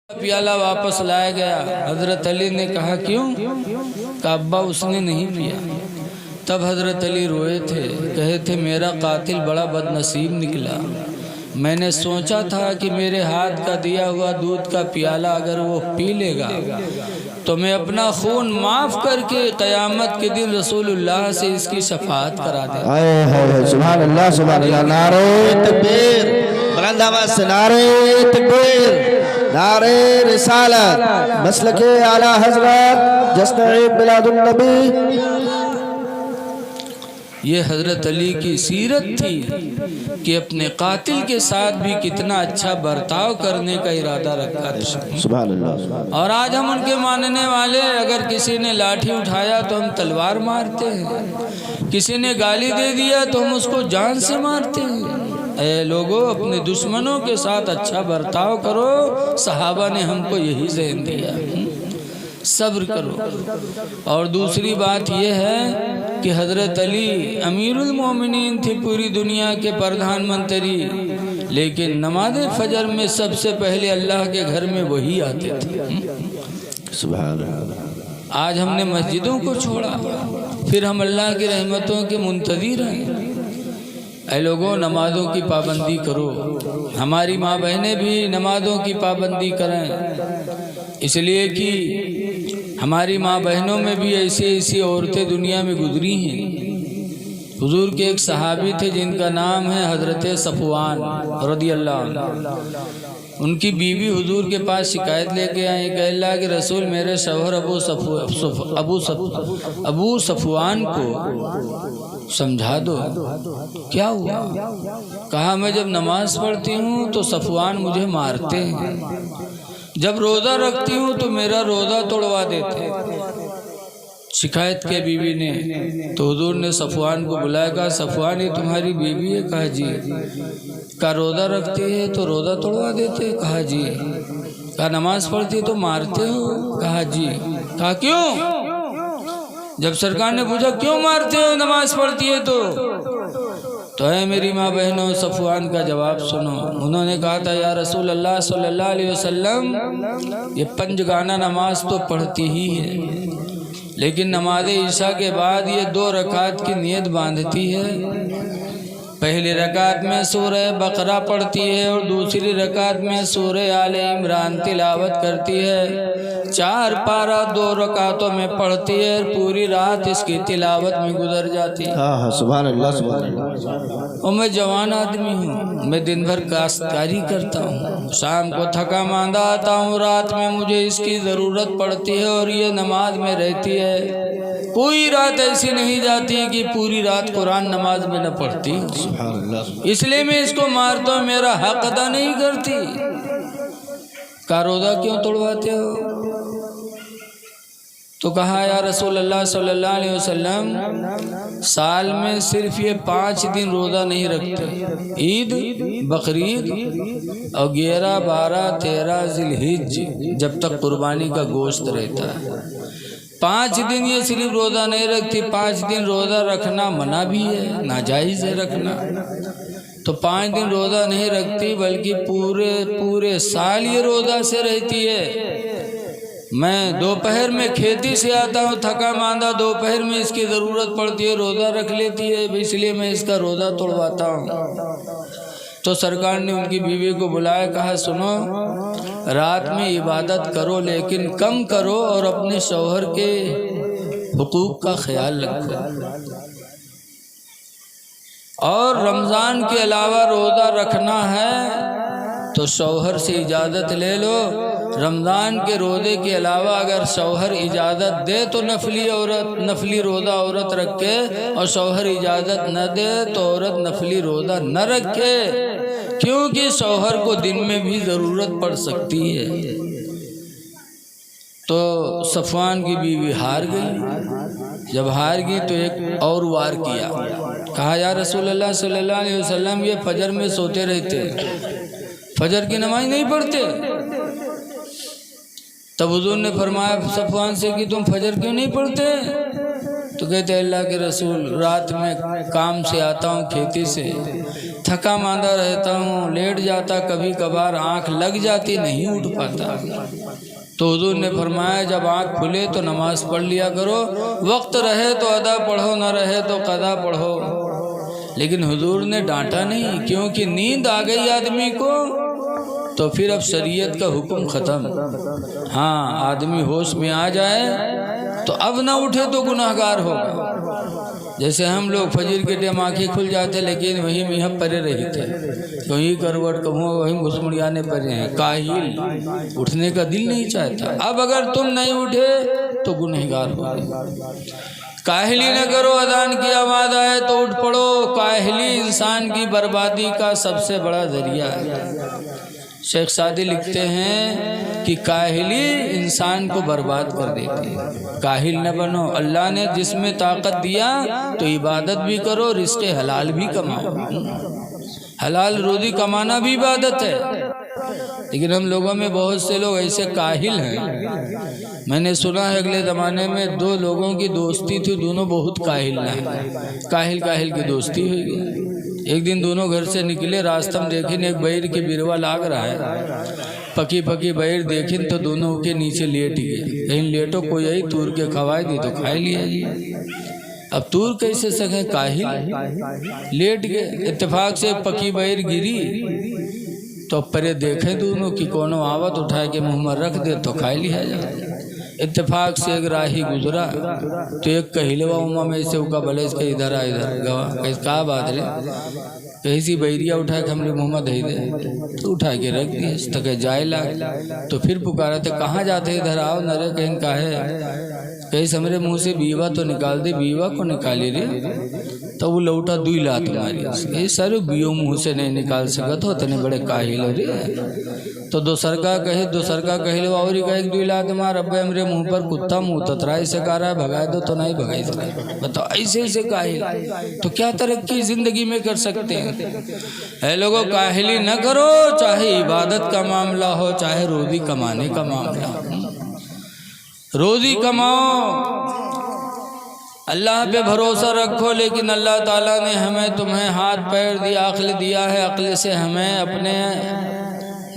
پیالہ واپس لایا گیا۔ حضرت علی نے کہا کیوں؟ کہا ابا اس نے نہیں پیا۔ تب حضرت علی روئے تھے، کہے تھے میرا قاتل بڑا بد نصیب نکلا، میں نے سوچا تھا کہ میرے ہاتھ کا دیا ہوا دودھ کا پیالہ اگر وہ پی لے گا تو میں اپنا خون معاف کر کے قیامت کے دن رسول اللہ سے اس کی شفاعت کرا دیں۔ سبحان اللہ سبحان اللہ، نعرہ تکبیر، بلند آواز سے نعرہ تکبیر، نعرہ رسالت، مسلک اعلی حضرت جشن عید میلاد النبی۔ یہ حضرت علی کی سیرت تھی کہ اپنے قاتل کے ساتھ بھی کتنا اچھا برتاؤ کرنے کا ارادہ رکھا تھا۔ سبحان اللہ۔ اور آج ہم ان کے ماننے والے، اگر کسی نے لاٹھی اٹھایا تو ہم تلوار مارتے ہیں، کسی نے گالی دے دیا تو ہم اس کو جان سے مارتے ہیں۔ اے لوگو، اپنے دشمنوں کے ساتھ اچھا برتاؤ کرو، صحابہ نے ہم کو یہی ذہن دیا، صبر کرو۔ اور دوسری بات یہ ہے کہ حضرت علی امیر المومنین تھی، پوری دنیا کے پردھان منتری، لیکن نماز فجر میں سب سے پہلے اللہ کے گھر میں وہی آتے تھے۔ سبحان اللہ۔ آج ہم نے مسجدوں کو چھوڑا، پھر ہم اللہ کی رحمتوں کے منتظر ہیں۔ اے لوگوں، نمازوں کی پابندی کرو، ہماری ماں بہنیں بھی نمازوں کی پابندی کریں، اس لیے کہ ہماری ماں بہنوں میں بھی ایسی عورتیں دنیا میں گزری ہیں۔ حضور کے ایک صحابی تھے جن کا نام ہے حضرت صفوان رضی اللہ عنہ۔ ان کی بیوی حضور کے پاس شکایت لے کے آئیں کہ اللہ کے رسول، میرے شوہر ابو صفوان کو سمجھا دو، کیا ہوا؟ کہا میں جب نماز پڑھتی ہوں تو صفوان مجھے مارتے ہیں، جب روزہ رکھتی ہوں تو میرا روزہ توڑوا دیتے ہیں۔ شکایت کے بیوی نے تو حضور نے صفوان کو بلایا، کہا صفوان یہ تمہاری بیوی ہے؟ کہا جی۔ کہا روزہ رکھتی ہے تو روزہ توڑوا دیتے؟ کہا جی۔ کہا نماز پڑھتی ہے تو مارتے ہو؟ کہا جی۔ کہا کیوں؟ جب سرکار نے پوچھا کیوں مارتے ہو نماز پڑھتی ہے تو اے میری ماں بہنوں، صفوان کا جواب سنو۔ انہوں نے کہا تھا یا رسول اللہ صلی اللہ علیہ وسلم، یہ پنجگانہ نماز تو پڑھتی ہی ہے، لیکن نماز عشاء کے بعد یہ 2 رکعت کی نیت باندھتی ہے۔ پہلی رکعت میں سورہ بقرہ پڑھتی ہے اور دوسری رکعت میں سورہ آل عمران تلاوت کرتی ہے۔ 4 پارہ 2 رکعتوں میں پڑھتی ہے، پوری رات اس کی تلاوت میں گزر جاتی ہے۔ سبحان اللہ سبحان اللہ۔ اور میں جوان آدمی ہوں، میں دن بھر کاشتکاری کرتا ہوں، شام کو تھکا ماندہ آتا ہوں، رات میں مجھے اس کی ضرورت پڑتی ہے اور یہ نماز میں رہتی ہے۔ کوئی رات ایسی نہیں جاتی کہ پوری رات قرآن نماز میں نہ پڑھتی، اس لیے میں اس کو مارتا ہوں، میرا حق ادا نہیں کرتی۔ کا روزہ کیوں توڑواتے ہو؟ تو کہا یا رسول اللہ صلی اللہ علیہ وسلم، سال میں صرف یہ 5 دن روزہ نہیں رکھتے، عید، بقرعید اور 11، 12، 13 ذی الحجہ، جب تک قربانی کا گوشت رہتا ہے۔ 5 دن یہ صرف روزہ نہیں رکھتی، 5 دن روزہ رکھنا منع بھی ہے، ناجائز ہے رکھنا۔ تو 5 دن روزہ نہیں رکھتی بلکہ پورے سال یہ روزہ سے رہتی ہے۔ میں دوپہر میں کھیتی سے آتا ہوں تھکا ماندہ، دوپہر میں اس کی ضرورت پڑتی ہے، روزہ رکھ لیتی ہے، اس لیے میں اس کا روزہ توڑواتا ہوں۔ تو سرکار نے ان کی بیوی کو بلایا، کہا سنو، رات میں عبادت کرو لیکن کم کرو اور اپنے شوہر کے حقوق کا خیال رکھو، اور رمضان کے علاوہ روزہ رکھنا ہے تو شوہر سے اجازت لے لو۔ رمضان کے روزے کے علاوہ اگر شوہر اجازت دے تو نفلی روزہ عورت رکھے، اور شوہر اجازت نہ دے تو عورت نفلی روزہ نہ رکھے، کیونکہ شوہر کو دن میں بھی ضرورت پڑ سکتی ہے۔ تو صفوان کی بیوی ہار گئی، جب ہار گئی تو ایک اور وار کیا، کہا یا رسول اللہ صلی اللہ علیہ وسلم، یہ فجر میں سوتے رہتے، فجر کی نماز نہیں پڑھتے۔ تب حضور نے فرمایا صفوان سے کہ تم فجر کیوں نہیں پڑھتے؟ تو کہتے اللہ کے رسول، رات میں کام سے آتا ہوں کھیتی سے، تھکا ماندہ رہتا ہوں، لیٹ جاتا، کبھی کبھار آنکھ لگ جاتی، نہیں اٹھ پاتا۔ تو حضور نے فرمایا جب آنکھ کھلے تو نماز پڑھ لیا کرو، وقت رہے تو ادا پڑھو، نہ رہے تو قضا پڑھو۔ لیکن حضور نے ڈانٹا نہیں، کیونکہ نیند آ گئی آدمی کو تو پھر اب شریعت کا حکم ختم۔ ہاں، آدمی ہوش میں آ جائے تو اب نہ اٹھے تو گناہگار ہوگا۔ جیسے ہم لوگ فجر کے ٹائم آنکھیں کھل جاتے لیکن وہی میاں پڑے رہی تھے، کہیں کروٹ کہوں وہیں گھسمڑیانے پڑے ہیں، کاہل، اٹھنے کا دل نہیں چاہتا۔ اب اگر تم نہیں اٹھے تو گنہگار ہوگے۔ کاہلی نہ کرو، اذان کی آواز آئے تو اٹھ پڑو۔ کاہلی انسان کی بربادی کا سب سے بڑا ذریعہ ہے۔ شیخ سعدی لکھتے ہیں کہ کاہلی انسان کو برباد کر دیتی ہے۔ کاہل نہ بنو، اللہ نے جس میں طاقت دیا تو عبادت بھی کرو، رزق حلال بھی کماؤ۔ حلال روزی کمانا بھی عبادت ہے، لیکن ہم لوگوں میں بہت سے لوگ ایسے کاہل ہیں۔ میں نے سنا ہے اگلے زمانے میں دو لوگوں کی دوستی تھی، دونوں بہت کاہل ہیں، کاہل کی دوستی ہوئی۔ ایک دن دونوں گھر سے نکلے، راستہ میں دیکھیں ایک بیر کی بروا لاگ رہا ہے، پکی بیر دیکھیں تو دونوں کے نیچے لیٹ گئے۔ کہیں لیٹو کوئی آئی تور کے کھوائے دی تو کھائے لیا جی۔ اب تور کیسے سکیں، کاہل، لیٹ گئے۔ اتفاق سے پکی بیر گری تو پرے دیکھیں دونوں کی کونوں آوت اٹھائے کے منہ میں رکھ دے تو کھائے لیا جائے۔ اتفاق سے ایک راہی گزرا تو ایک کہلوا اما میں سے اکا بھلے اس کے ادھر گوا کہا بات رہے، کہیں سی بیریا اٹھا کے ہم نے محمد دے دے تو اٹھا کے رکھ دیا، اس تک جائے لاگ تو پھر پکارا تھے کہاں جاتے ادھر آؤ نرے، کہیں کا ہے، کہیں سمرے منہ سے بیوہ تو نکال دے، بیوہ کو نکالی رہے تو وہ لوٹا دوئی لات ماری، یہ سارے بیو منہ سے نہیں نکال سکا تو اتنے بڑے کاہل ہو رہے۔ تو دوسر کا کہے لو اور ایک دوئی لات مار، اب ہمرے منہ پر کتا منہ تترائی سے کہا رہا ہے، بھگائے دو تو نہیں بھگائی سکا۔ بتاؤ ایسے کاہل تو کیا ترقی زندگی میں کر سکتے ہیں؟ اے لوگوں کاہلی نہ کرو، چاہے عبادت کا معاملہ ہو، چاہے روزی کمانے کا معاملہ ہو۔ روزی کماؤ، اللہ پہ بھروسہ رکھو، لیکن اللہ تعالیٰ نے ہمیں تمہیں ہاتھ پیر دیا، عقل دیا ہے، عقل سے ہمیں اپنے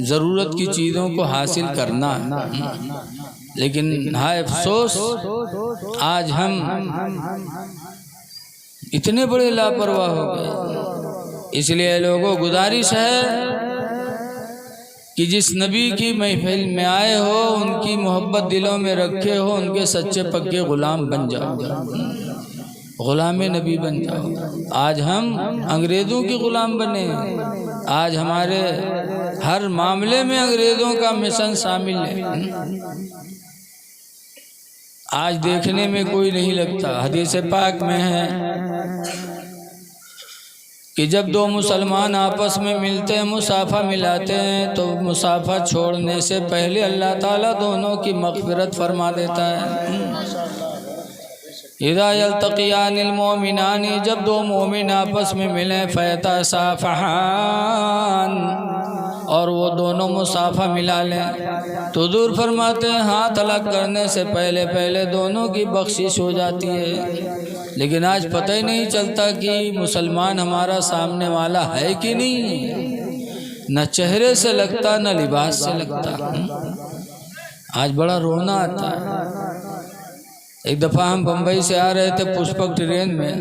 ضرورت کی چیزوں کو حاصل کرنا۔ لیکن ہائے افسوس آج ہم اتنے بڑے لاپرواہ ہو گئے۔ اس لیے لوگوں گزارش ہے کہ جس نبی کی محفل میں آئے ہو، ان کی محبت دلوں میں رکھے ہو، ان کے سچے پکے غلام بن جاؤ، غلام نبی بن جاؤ۔ آج ہم انگریزوں کی غلام بنے، آج ہمارے ہر معاملے میں انگریزوں کا مشن شامل ہے۔ آج دیکھنے میں کوئی نہیں لگتا، حدیث پاک میں ہے کہ جب دو مسلمان آپس میں ملتے ہیں، مصافحہ ملاتے ہیں، تو مصافحہ چھوڑنے سے پہلے اللہ تعالیٰ دونوں کی مغفرت فرما دیتا ہے۔ اذا یلتقیان المؤمنان، جب دو مومن آپس میں ملیں، فیتصافحان، اور وہ دونوں مصافحہ ملا لیں، تو حضور فرماتے ہیں ہاتھ الگ کرنے سے پہلے دونوں کی بخشش ہو جاتی ہے۔ لیکن آج پتہ ہی نہیں چلتا کہ مسلمان ہمارا سامنے والا ہے کہ نہیں، نہ چہرے سے لگتا نہ لباس سے لگتا۔ آج بڑا رونا آتا ہے۔ ایک دفعہ ہم بمبئی سے آ رہے تھے پشپک ٹرین میں،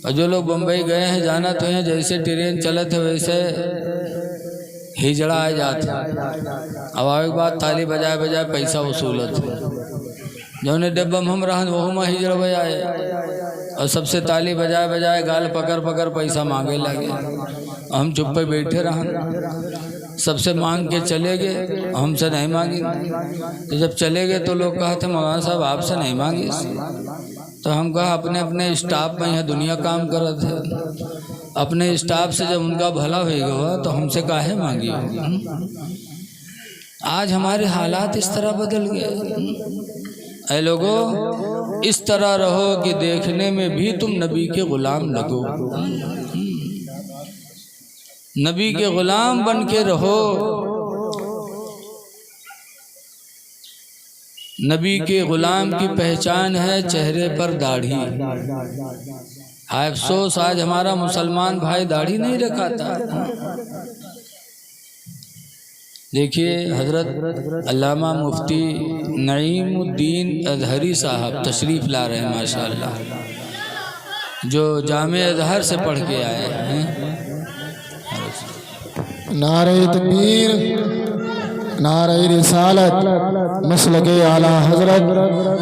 اور جو لوگ بمبئی گئے ہیں جانا تو ہیں، جیسے ٹرین چلے تھے ویسے ہجڑا آ جاتا، اب ایک بات تالی بجائے پیسہ وصولت جو نے ڈبہ ہم رہن وہ میں ہجڑ بجائے، اور سب سے تالی بجائے گال پکڑ پیسہ مانگے لگے۔ ہم چپ پہ بیٹھے رہن، سب سے مانگ کے چلے گئے، ہم سے نہیں مانگی۔ تو جب چلے گئے تو لوگ کہا تھے مولانا صاحب آپ سے نہیں مانگی، تو ہم کہا اپنے اسٹاف میں یہاں دنیا کام کر رہے تھے، اپنے اسٹاف سے جب ان کا بھلا ہوئے گا تو ہم سے کاہے مانگی۔ آج ہمارے حالات اس طرح بدل گئے۔ اے لوگو اس طرح رہو کہ دیکھنے میں بھی تم نبی کے غلام لگو، نبی کے غلام بن کے رہو۔ نبی کے غلام کی پہچان ہے چہرے پر داڑھی، افسوس آج ہمارا مسلمان بھائی داڑھی نہیں رکھاتا۔ دیکھیے حضرت علامہ مفتی نعیم الدین ازہری صاحب تشریف لا رہے ہیں ماشاءاللہ، جو جامع ازہر سے پڑھ کے آئے ہیں۔ نعرہ تکبیر، نعرہ رسالت، مسلک اعلیٰ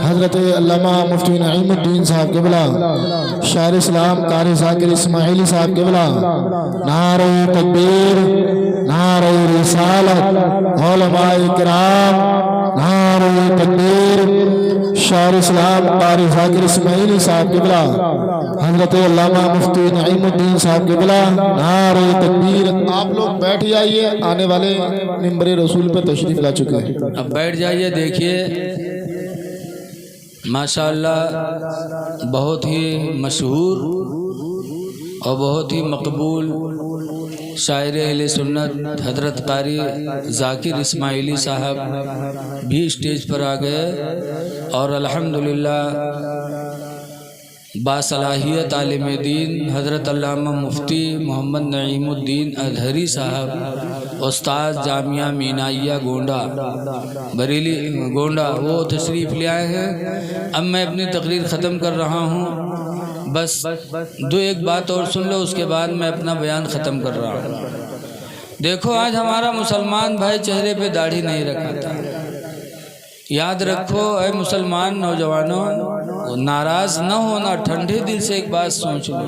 حضرت علامہ مفتی نعیم الدین صاحب قبلہ، شاعر اسلام قاری ذاکر اسماعیلی صاحب قبلہ، نعرہ تکبیر، نعرہ رسالت، علماء کرام، نعرہ تکبیر، شاعر اسلام قاری ذاکر اسماعیلی صاحب قبلہ، حضرت علامہ مفتی نعیم الدین صاحب قبلہ، نعرہ تکبیر۔ آپ لوگ بیٹھ جائیے، آنے والے منبر رسول پہ تشریف لا چکے ہیں، اب بیٹھ جائیے۔ دیکھیے ماشاءاللہ بہت ہی مشہور اور بہت ہی مقبول شاعر اہل سنت حضرت قاری ذاکر اسماعیلی صاحب بھی اسٹیج پر آ گئے، اور الحمدللہ باصلاحیت عالم دین حضرت علامہ مفتی محمد نعیم الدین ازہری صاحب استاد جامعہ مینائیہ گونڈا بریلی گونڈا وہ تشریف لے آئے ہیں۔ اب میں اپنی تقریر ختم کر رہا ہوں، بس دو ایک بات اور سن لو، اس کے بعد میں اپنا بیان ختم کر رہا ہوں۔ دیکھو آج ہمارا مسلمان بھائی چہرے پہ داڑھی نہیں رکھاتا۔ یاد رکھو اے مسلمان نوجوانوں، ناراض نہ ہونا، ٹھنڈے دل سے ایک بات سوچ لو۔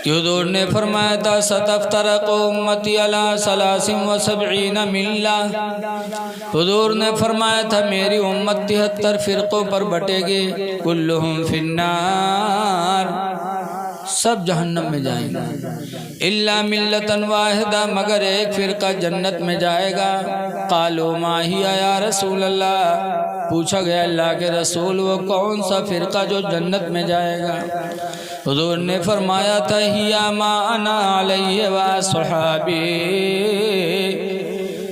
حضور نے فرمایا تھا ستفترق امتی علی 73 ملہ، حضور نے فرمایا تھا میری امت 73 فرقوں پر بٹے گے، کلہم فی النار، سب جہنم میں جائیں گے، الا ملتا واحدہ، مگر ایک فرقہ جنت میں جائے گا۔ قالوا ما ہی یا رسول اللہ، پوچھا گیا اللہ کے رسول وہ کون سا فرقہ جو جنت میں جائے گا؟ حضور نے فرمایا تھا ہیا ما انا علیہ واصحابی،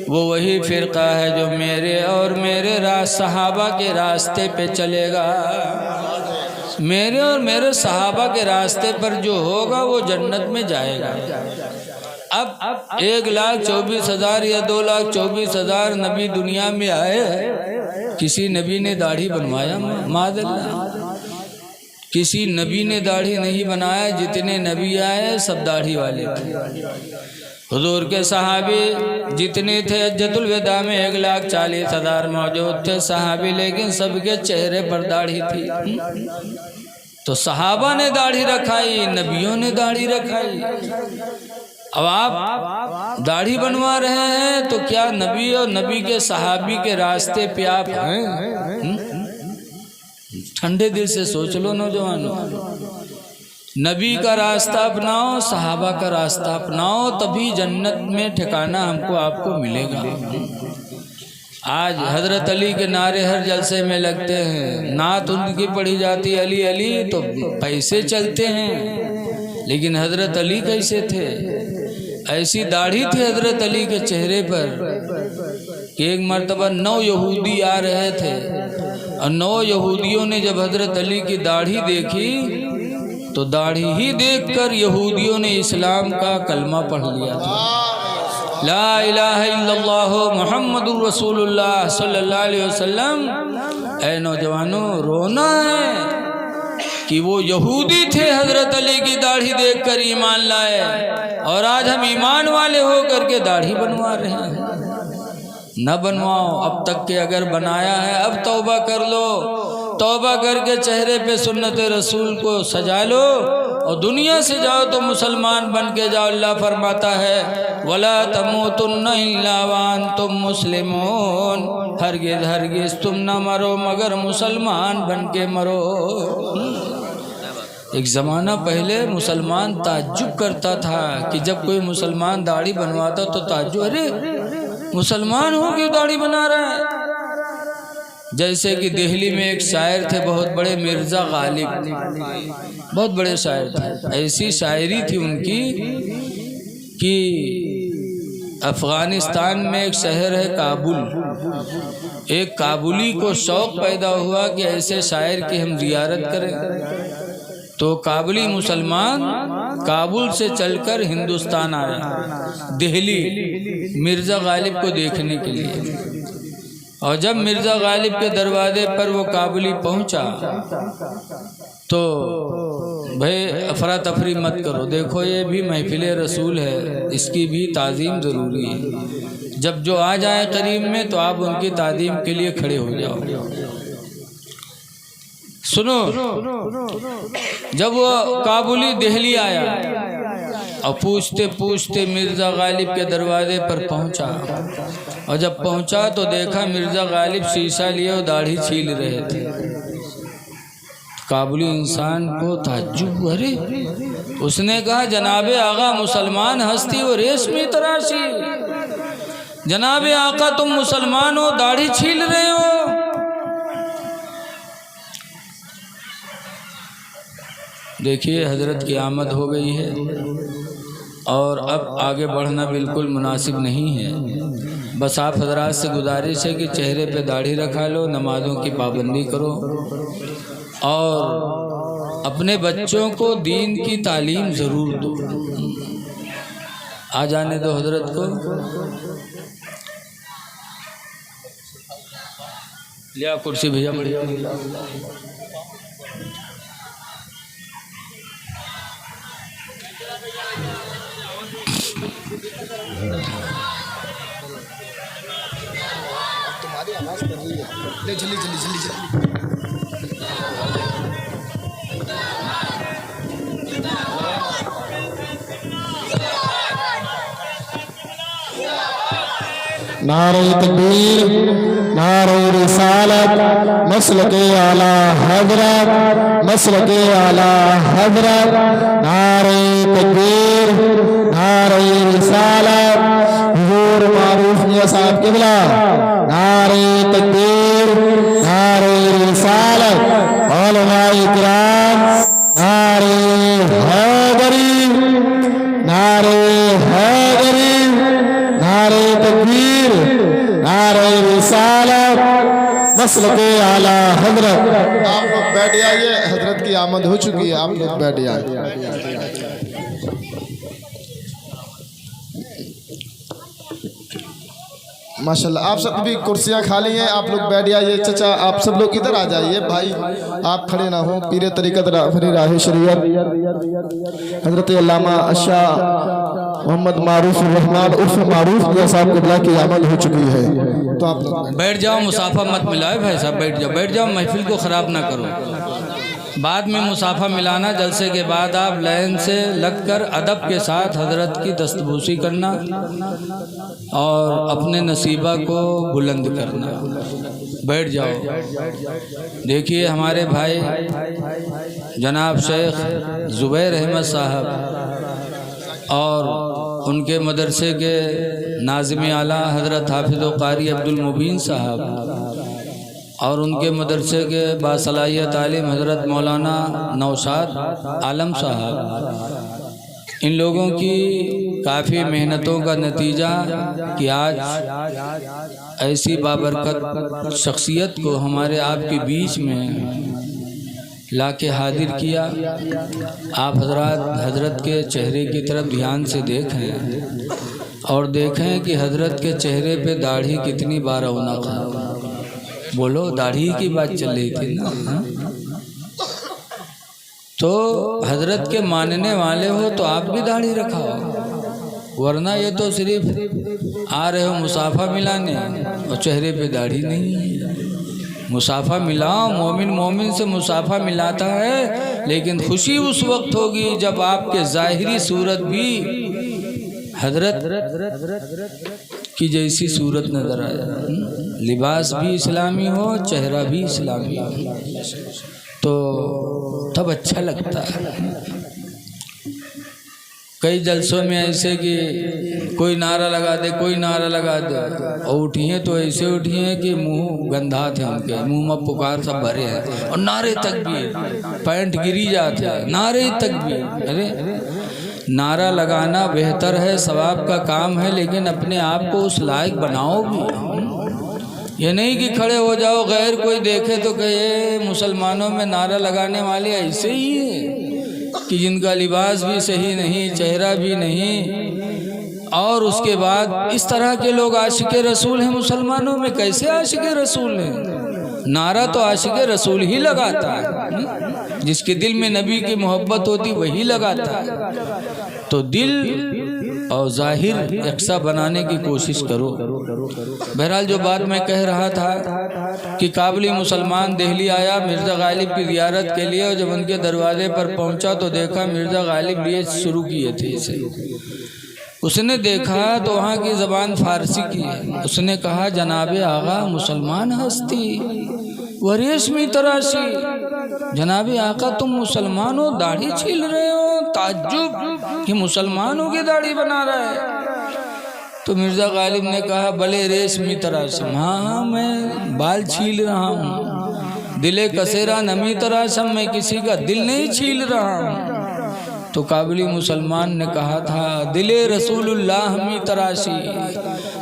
وہ وہی فرقہ ہے جو میرے اور میرے صحابہ کے راستے پہ چلے گا، میرے اور میرے صحابہ کے راستے پر جو ہوگا وہ جنت میں جائے گا۔ اب 1,24,000 یا 2,24,000 نبی دنیا میں آئے، کسی نبی نے داڑھی بنوایا؟ معاذ اللہ، کسی نبی نے داڑھی نہیں بنایا۔ جتنے نبی آئے سب داڑھی والے تھے۔ حضور کے صحابی جتنے تھے حجۃ الوداع میں 1,40,000 موجود تھے صحابی، لیکن سب کے چہرے پر داڑھی تھی۔ تو صحابہ نے داڑھی رکھائی، نبیوں نے داڑھی رکھائی۔ اب آپ داڑھی بنوا رہے ہیں تو کیا نبی اور نبی کے صحابی کے راستے پہ آپ ہیں؟ ٹھنڈے دل سے سوچ لو نوجوانوں، نبی کا راستہ اپناؤ، صحابہ کا راستہ اپناؤ، تبھی جنت میں ٹھکانہ ہم کو آپ کو ملے گا۔ آج حضرت علی کے نعرے ہر جلسے میں لگتے ہیں، نعت ان کی پڑھی جاتی علی علی، تو پیسے چلتے ہیں، لیکن حضرت علی کیسے تھے؟ ایسی داڑھی تھی حضرت علی کے چہرے پر کہ ایک مرتبہ 9 یہودی آ رہے تھے، اور 9 یہودیوں نے جب حضرت علی کی داڑھی دیکھی تو داڑھی ہی دیکھ کر یہودیوں نے اسلام کا کلمہ پڑھ لیا تھا، لا الہ الا اللہ محمد الرسول اللہ صلی اللہ علیہ وسلم۔ اے نوجوانوں، رونا ہے کہ وہ یہودی تھے، حضرت علی کی داڑھی دیکھ کر ایمان لائے، اور آج ہم ایمان والے ہو کر کے داڑھی بنوا رہے ہیں۔ نہ بنواؤ اب تک کہ، اگر بنایا ہے اب توبہ کر لو، توبہ کر کے چہرے پہ سنت رسول کو سجا لو، اور دنیا سے جاؤ تو مسلمان بن کے جاؤ۔ اللہ فرماتا ہے وَلَا تَمُوتُنَّ إِلَّا وَأَنْتُمْ مُسْلِمُونَ، ہرگز ہرگز تم نہ مرو مگر مسلمان بن کے مرو۔ ایک زمانہ پہلے مسلمان تعجب کرتا تھا کہ جب کوئی مسلمان داڑھی بنواتا تو تعجب، ارے مسلمان ہو کیوں داڑھی بنا رہا ہے؟ جیسے کہ دہلی میں ایک شاعر تھے بہت بڑے، مرزا غالب، بہت بڑے شاعر تھے۔ ایسی شاعری تھی ان کی کہ افغانستان میں ایک شہر ہے کابل، ایک کابلی کو شوق پیدا ہوا کہ ایسے شاعر کی ہم زیارت کریں۔ تو کابلی مسلمان کابل سے چل کر ہندوستان آیا دہلی مرزا غالب کو دیکھنے کے لیے، اور جب مرزا غالب کے دروازے پر وہ کابلی پہنچا تو بھائی افراتفری مت کرو، دیکھو یہ بھی محفل رسول ہے، اس کی بھی تعظیم ضروری ہے، جب جو آ جائے قریب میں تو آپ ان کی تعظیم کے لیے کھڑے ہو جاؤ۔ سنو، جب وہ کابلی دہلی آیا اور پوچھتے پوچھتے مرزا غالب کے دروازے پر پہنچا، اور جب پہنچا تو دیکھا مرزا غالب شیشہ لیے اور داڑھی چھیل رہے تھے۔ کابلی انسان کو تعجب، ارے اس نے کہا جناب آقا مسلمان ہستی و ریشمی تراشی، جناب آقا تم مسلمان ہو داڑھی چھیل رہے ہو۔ دیکھیے حضرت کی آمد ہو گئی ہے اور اب آگے بڑھنا بالکل مناسب نہیں ہے، بس آپ حضرات سے گزارش ہے کہ چہرے پہ داڑھی رکھا لو، نمازوں کی پابندی کرو اور اپنے بچوں کو دین کی تعلیم ضرور دو۔ آ جانے دو حضرت کو، لیا کرسی بھیا بڑھیا۔ تمہاری آواز کر رہی ہے، لے جلدی جلدی جلدی جلدی۔ نعرہ تکبیر، نعرہ رسالت، مسلک اعلیٰ حضرت، مسلک اعلیٰ حضرت، نعرہ تکبیر، نعرہ رسالت، حضور معروف میاں صاحب قبلہ، نعرہ تکبیر، نعرہ رسالت، علماء کرام، نعرہ حیدری، نعرہ حیدری، نعرہ تکبیر، نعرہ رسالت، مسلک اعلیٰ حضرت۔ آپ لوگ بیٹھ جائیے، حضرت کی آمد ہو چکی ہے، آپ لوگ بیٹھ جائیے۔ ماشاءاللہ آپ سب بھی کرسیاں خالی ہیں، آپ لوگ بیٹھ جائیے۔ چچا آپ سب لوگ ادھر آ جائیے، بھائی آپ کھڑے نہ ہوں۔ پیر طریقت راہ شریعت حضرت علامہ شاہ محمد معروف الرحمان عرف معروف میاں صاحب قبلہ کی آمد ہو چکی ہے، تو آپ لوگ بیٹھ جاؤ، مسافہ مت ملائے بھائی صاحب، بیٹھ جاؤ بیٹھ جاؤ، محفل کو خراب نہ کرو۔ بعد میں مسافہ ملانا، جلسے کے بعد آپ لائن سے لگ کر ادب کے ساتھ حضرت کی دستبوسی کرنا اور اپنے نصیبہ کو بلند کرنا۔ بیٹھ جاؤ۔ دیکھیے ہمارے بھائی جناب شیخ زبیر احمد صاحب اور ان کے مدرسے کے ناظم اعلیٰ حضرت حافظ و قاری عبد المبین صاحب اور ان کے مدرسے کے باصلاحیت عالم حضرت مولانا نوشاد عالم صاحب، ان لوگوں کی کافی محنتوں کا نتیجہ کہ آج ایسی بابرکت شخصیت کو ہمارے آپ کے بیچ میں لا کے حاضر کیا۔ آپ حضرت کے چہرے کی طرف دھیان سے دیکھیں اور دیکھیں کہ حضرت کے چہرے پہ داڑھی کتنی بار رونق ہے۔ بولو، داڑھی کی بات چل رہی تھی نا؟ تو حضرت کے ماننے والے ہو تو آپ بھی داڑھی رکھاؤ، ورنہ یہ تو صرف آ رہے ہو مسافہ ملانے اور چہرے پہ داڑھی نہیں ہے۔ مسافہ ملاؤ، مومن مومن سے مسافہ ملاتا ہے، لیکن خوشی اس وقت ہوگی جب آپ کے ظاہری صورت بھی حضرت کی جیسی صورت نظر آئے، لباس بھی اسلامی ہو، چہرہ بھی اسلامی ہو، تو تب اچھا لگتا ہے۔ کئی جلسوں میں ایسے کہ کوئی نعرہ لگا دے، کوئی نعرہ لگا دے، اور اٹھیے تو ایسے اٹھیے کہ منہ گندھا تھے، ان کے منہ میں پکار سب بھرے ہیں، اور نعرے تک بھی پینٹ گری جاتے ہیں، نعرے تک بھی۔ ارے نعرہ لگانا بہتر ہے، ثواب کا کام ہے، لیکن اپنے آپ کو اس لائق بناؤ بھی۔ یہ نہیں کہ کھڑے ہو جاؤ، غیر کوئی دیکھے تو کہ یہ مسلمانوں میں نعرہ لگانے والے ایسے ہی ہیں۔ کہ جن کا لباس بھی صحیح نہیں، چہرہ بھی نہیں، اور اس کے بعد اس طرح کے لوگ عاشق رسول ہیں مسلمانوں میں؟ کیسے عاشق رسول ہیں؟ نعرہ تو عاشق رسول ہی لگاتا ہے، جس کے دل میں نبی کی محبت ہوتی وہی لگاتا ہے۔ تو دل اور ظاہر یکساں بنانے کی کوشش کرو۔ بہرحال جو بات میں کہہ رہا تھا کہ کابلی مسلمان دہلی آیا مرزا غالب کی زیارت کے لیے، اور جب ان کے دروازے پر پہنچا تو دیکھا مرزا غالب لیے شروع کیے تھے اسے۔ اس نے دیکھا تو وہاں کی زبان فارسی کی ہے۔ اس نے کہا جناب آقا مسلمان ہستی و ریشمی تراشی، جناب آقا تم مسلمان ہو داڑھی چھیل رہے ہو، تعجب کہ مسلمانوں کی داڑھی بنا رہا ہے۔ تو مرزا غالب نے کہا بلے ریشمی تراشم، ہاں میں بال چھیل رہا ہوں، دل کسیرا نمی تراشم، میں کسی کا دل نہیں چھیل رہا ہوں۔ تو کابلی مسلمان نے کہا تھا دل رسول اللہ ہمی تراشی،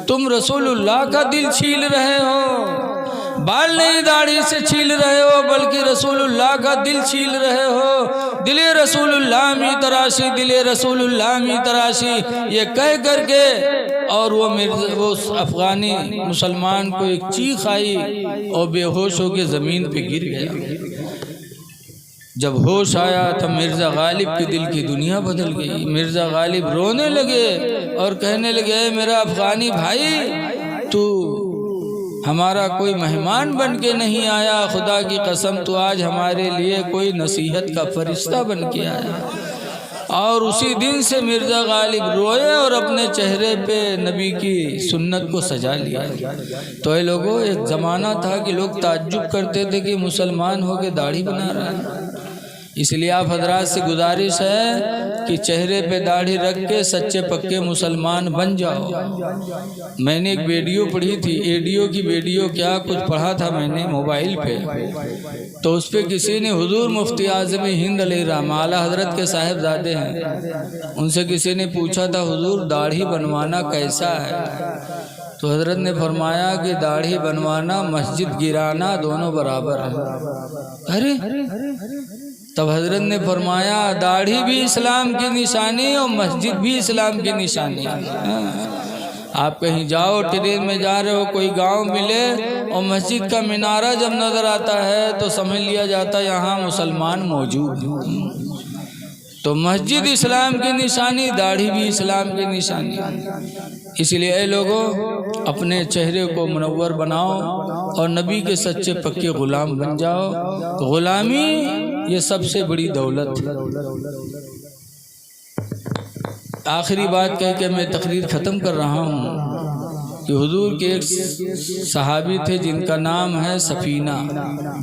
تم رسول اللہ کا دل چھیل رہے ہو، بال نہیں داڑھی سے چھیل رہے ہو بلکہ رسول اللہ کا دل چھیل رہے ہو۔ دل رسول اللہ ہمی تراشی، دل رسول اللہ ہمی تراشی، یہ کہہ کر کے اور وہ افغانی مسلمان کو ایک چیخ آئی اور بے ہوش ہو کے زمین پہ گر گیا۔ جب ہوش آیا تو مرزا غالب کے دل کی دنیا بدل گئی۔ مرزا غالب رونے لگے اور کہنے لگے اے میرا افغانی بھائی، تو ہمارا کوئی مہمان بن کے نہیں آیا، خدا کی قسم تو آج ہمارے لیے کوئی نصیحت کا فرشتہ بن کے آیا۔ اور اسی دن سے مرزا غالب روئے اور اپنے چہرے پہ نبی کی سنت کو سجا لیا۔ تو اے لوگوں، ایک زمانہ تھا کہ لوگ تعجب کرتے تھے کہ مسلمان ہو کے داڑھی بنا رہا ہے۔ اس لیے آپ حضرات سے گزارش ہے کہ چہرے پہ داڑھی رکھ کے سچے پکے مسلمان بن جاؤ۔ میں نے ایک ویڈیو پڑھی تھی، ایڈیو کی ویڈیو کیا کچھ پڑھا تھا میں نے موبائل پہ، تو اس پہ کسی نے حضور مفتی اعظم ہند علیہ الرحمہ اعلیٰ حضرت کے صاحبزادے ہیں، ان سے کسی نے پوچھا تھا حضور داڑھی بنوانا کیسا ہے؟ تو حضرت نے فرمایا کہ داڑھی بنوانا مسجد گرانا دونوں برابر ہے۔ ارے تب حضرت نے فرمایا داڑھی بھی اسلام کی نشانی اور مسجد بھی اسلام کی نشانی ہے۔ آپ کہیں جاؤ، ٹرین میں جا رہے ہو، کوئی گاؤں ملے اور مسجد کا مینارہ جب نظر آتا ہے تو سمجھ لیا جاتا ہے یہاں مسلمان موجود ہیں۔ تو مسجد اسلام کی نشانی، داڑھی بھی اسلام کی نشانی۔ اس لیے اے لوگوں، اپنے چہرے کو منور بناؤ اور نبی کے سچے پکے غلام بن جاؤ۔ غلامی یہ سب سے بڑی دولت ہے۔ آخری بات کہہ کے میں تقریر ختم کر رہا ہوں کہ حضور کے ایک صحابی تھے جن کا نام ہے سفینہ،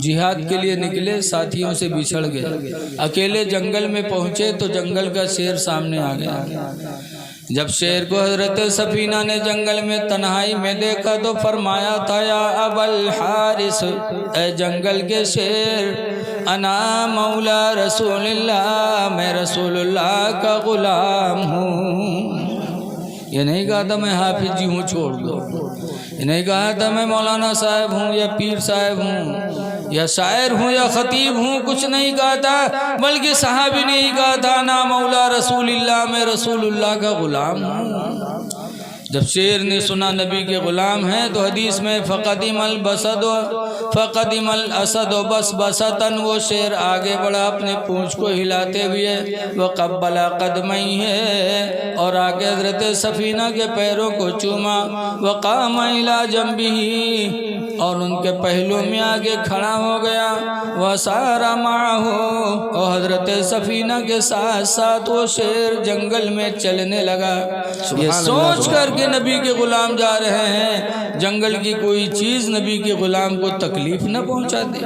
جہاد کے لیے نکلے، ساتھیوں سے بچھڑ گئے، اکیلے جنگل میں پہنچے تو جنگل کا شیر سامنے آ گیا۔ جب شیر کو حضرت سفینہ نے جنگل میں تنہائی میں دیکھا تو فرمایا تھا یا ابا الحارث، اے جنگل کے شیر، انا مولا رسول اللہ، میں رسول اللہ کا غلام ہوں۔ یہ نہیں کہا تھا میں حافظ جی ہوں چھوڑ دو، یہ نہیں کہا تھا میں مولانا صاحب ہوں یا پیر صاحب ہوں یا شاعر ہوں یا خطیب ہوں، کچھ نہیں کہا تھا، بلکہ صحابی نے ہی کہا تھا نا مولا رسول اللہ، میں رسول اللہ کا غلام ہوں۔ جب شیر نے سنا نبی کے غلام ہیں تو حدیث میں فقدم البسد فقدم الاسد بس بسطن، وہ شیر آگے بڑھا اپنے پونچھ کو ہلاتے ہوئے، وقبل قدمیہ، اور آگے حضرت سفینہ کے پیروں کو چوما، وقام الی جنبہ، اور ان کے پہلو میں آگے کھڑا ہو گیا، وسار معہ، اور حضرت سفینہ کے ساتھ ساتھ وہ شیر جنگل میں چلنے لگا۔ یہ سوچ کر کہ نبی کے غلام جا رہے ہیں، جنگل کی کوئی چیز نبی کے غلام کو تکلیف نہ پہنچا دے۔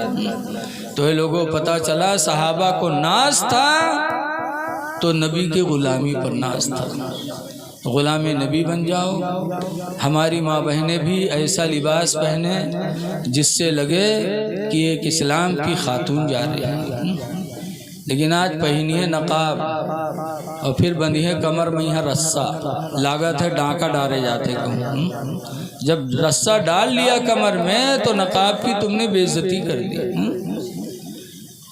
تو یہ لوگوں پتہ چلا صحابہ کو ناز تھا تو نبی کے غلامی پر ناز تھا۔ غلام نبی بن جاؤ۔ ہماری ماں بہنیں بھی ایسا لباس پہنے جس سے لگے کہ ایک اسلام کی خاتون جا رہی ہے، لیکن آج پہنی ہے نقاب اور پھر بندھی ہے کمر میں یہاں رسہ، لاگت ہے ڈانکا ڈالے جاتے کہوں۔ جب رسہ ڈال لیا کمر میں تو نقاب کی تم نے بے عزتی کر دی۔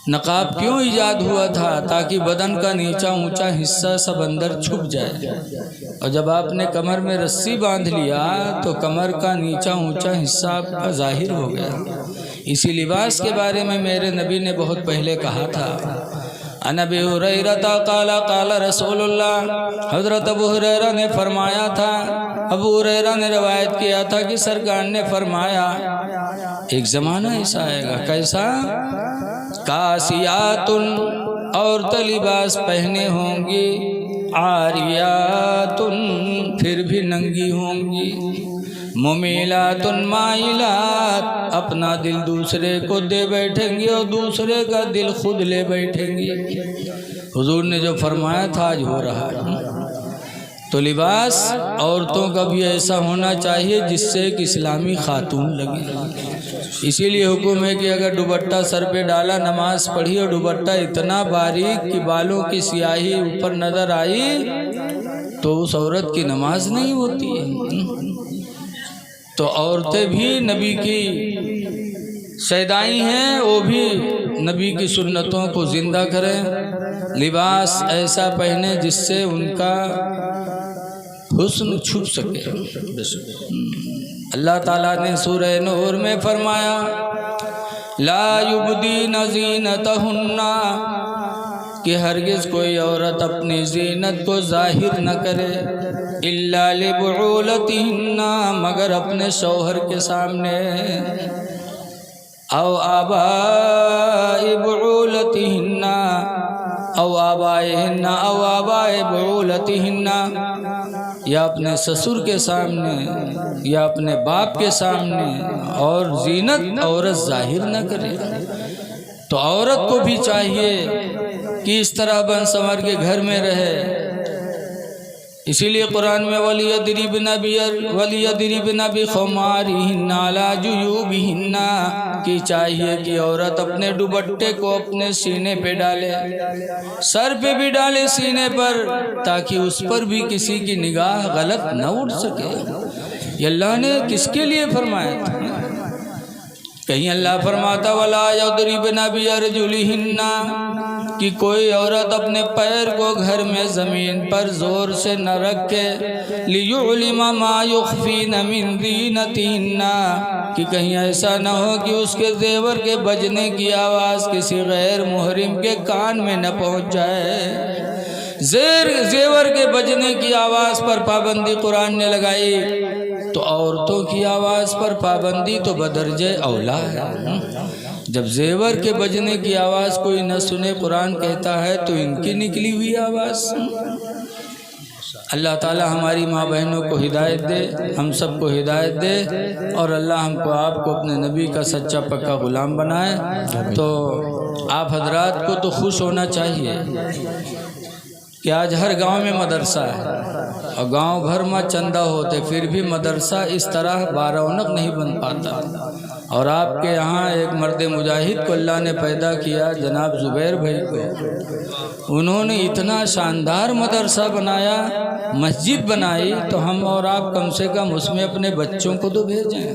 نقاب کیوں ایجاد ہوا تھا؟ تاکہ بدن کا نیچا اونچا حصہ سب اندر چھپ جائے، اور جب آپ نے کمر میں رسی باندھ لیا تو کمر کا نیچا اونچا حصہ آپ کا ظاہر ہو گیا۔ اسی لباس کے بارے میں میرے نبی نے بہت پہلے کہا تھا، عن ابی ہریرہ قال قال رسول اللہ، حضرت ابو ہریرہ نے فرمایا تھا، ابو ہریرہ نے روایت کیا تھا کہ سرکار نے فرمایا ایک زمانہ ایسا آئے گا، کیسا؟ کاسیات، عورتیں لباس پہنے ہوں گی، عاریات، پھر بھی ننگی ہوں گی، ممیلات مائلات، اپنا دل دوسرے کو دے بیٹھیں گی اور دوسرے کا دل خود لے بیٹھیں گی۔ حضور نے جو فرمایا تھا آج ہو رہا ہے۔ تو لباس عورتوں کا بھی ایسا ہونا چاہیے جس سے ایک اسلامی خاتون لگے۔ اسی لیے حکم ہے کہ اگر دوپٹہ سر پہ ڈالا، نماز پڑھی اور دوپٹہ اتنا باریک کہ بالوں کی سیاہی اوپر نظر آئی تو اس عورت کی نماز نہیں ہوتی ہے۔ تو عورتیں بھی نبی کی شیدائی ہیں، وہ بھی نبی کی سنتوں کو زندہ کریں، لباس ایسا پہنے جس سے ان کا حسن چھپ سکے۔ اللہ تعالیٰ نے سورہ نور میں فرمایا لا یبدین زینتہن، کہ ہرگز کوئی عورت اپنی زینت کو ظاہر نہ کرے، الا لبعولتہن، مگر اپنے شوہر کے سامنے، او آباء بعولتہن، او آبائہن او آباء بعولتہن، یا اپنے سسر کے سامنے یا اپنے باپ کے سامنے، اور زینت عورت ظاہر نہ کرے۔ تو عورت کو بھی چاہیے کہ اس طرح بن سنور کے گھر میں رہے۔ اسی لیے قرآن میں وَلِيَضْرِبْنَ بِخُمَارِهِنَّ عَلَىٰ جُيُوبِهِنَّ، کہ چاہیے کہ عورت اپنے دوپٹے کو اپنے سینے پہ ڈالے، سر پہ بھی ڈالے، سینے پر، تاکہ اس پر بھی کسی کی نگاہ غلط نہ اٹھ سکے۔ یہ اللہ نے کس کے لیے فرمایا تھا؟ کہیں اللہ فرماتا وَلَا يَضْرِبْنَ بِأَرْجُلِهِنَّ، کہ کوئی عورت اپنے پیر کو گھر میں زمین پر زور سے نہ رکھے، لِيُعْلِمَ مَا يُخْفِينَ مِن زِينَتِهِنَّ، کہ کہیں ایسا نہ ہو کہ اس کے زیور کے بجنے کی آواز کسی غیر محرم کے کان میں نہ پہنچ جائے۔ زیور کے بجنے کی آواز پر پابندی قرآن نے لگائی، تو عورتوں کی آواز پر پابندی تو بدرجہ اولا ہے۔ جب زیور کے بجنے کی آواز کوئی نہ سنے، قرآن کہتا ہے تو ان کی نکلی ہوئی آواز۔ اللہ تعالی ہماری ماں بہنوں کو ہدایت دے، ہم سب کو ہدایت دے، اور اللہ ہم کو آپ کو اپنے نبی کا سچا پکا غلام بنائے۔ تو آپ حضرات کو تو خوش ہونا چاہیے کہ آج ہر گاؤں میں مدرسہ ہے، اور گاؤں بھر میں چندہ ہوتے، پھر بھی مدرسہ اس طرح بارونق نہیں بن پاتا۔ اور آپ کے یہاں ایک مرد مجاہد کو اللہ نے پیدا کیا، جناب زبیر بھائی کو، انہوں نے اتنا شاندار مدرسہ بنایا، مسجد بنائی، تو ہم اور آپ کم سے کم اس میں اپنے بچوں کو تو بھیجیں،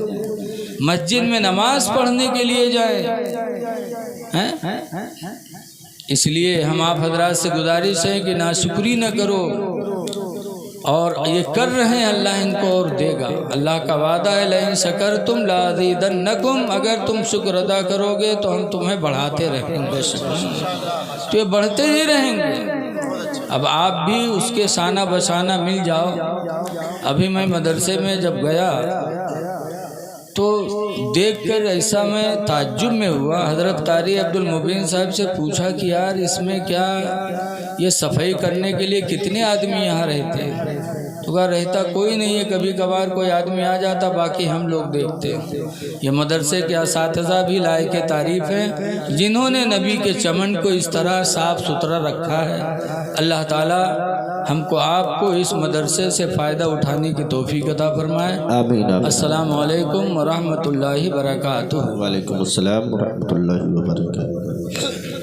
مسجد میں نماز پڑھنے کے لیے جائیں۔ اس لیے ہم آپ حضرات سے گزارش ہے کہ ناشکری نہ کرو، اور یہ کر رہے ہیں، اللہ ان کو اور دے گا۔ اللہ کا وعدہ ہے لئن شکرتم لازیدنکم، اگر تم شکر ادا کرو گے تو ہم تمہیں بڑھاتے رہیں گے، تو یہ بڑھتے ہی رہیں گے۔ اب آپ بھی اس کے شانہ بشانہ مل جاؤ۔ ابھی میں مدرسے میں جب گیا تو دیکھ کر ایسا میں تعجب میں ہوا، حضرت قاری عبدالمبین صاحب سے پوچھا کہ یار اس میں کیا یہ صفائی کرنے کے لیے کتنے آدمی یہاں رہتے ہیں؟ تو کہا رہتا کوئی نہیں ہے، کبھی کبھار کوئی آدمی آ جاتا، باقی ہم لوگ دیکھتے ہیں۔ یہ مدرسے کے اساتذہ بھی لائق تعریف ہیں، جنہوں نے نبی کے چمن کو اس طرح صاف ستھرا رکھا ہے۔ اللہ تعالی ہم کو آپ کو اس مدرسے سے فائدہ اٹھانے کی توفیق عطا فرمائے۔ آمین آمین۔ السلام علیکم ورحمۃ اللہ وبرکاتہ۔ وعلیکم السلام ورحمۃ اللہ وبرکاتہ۔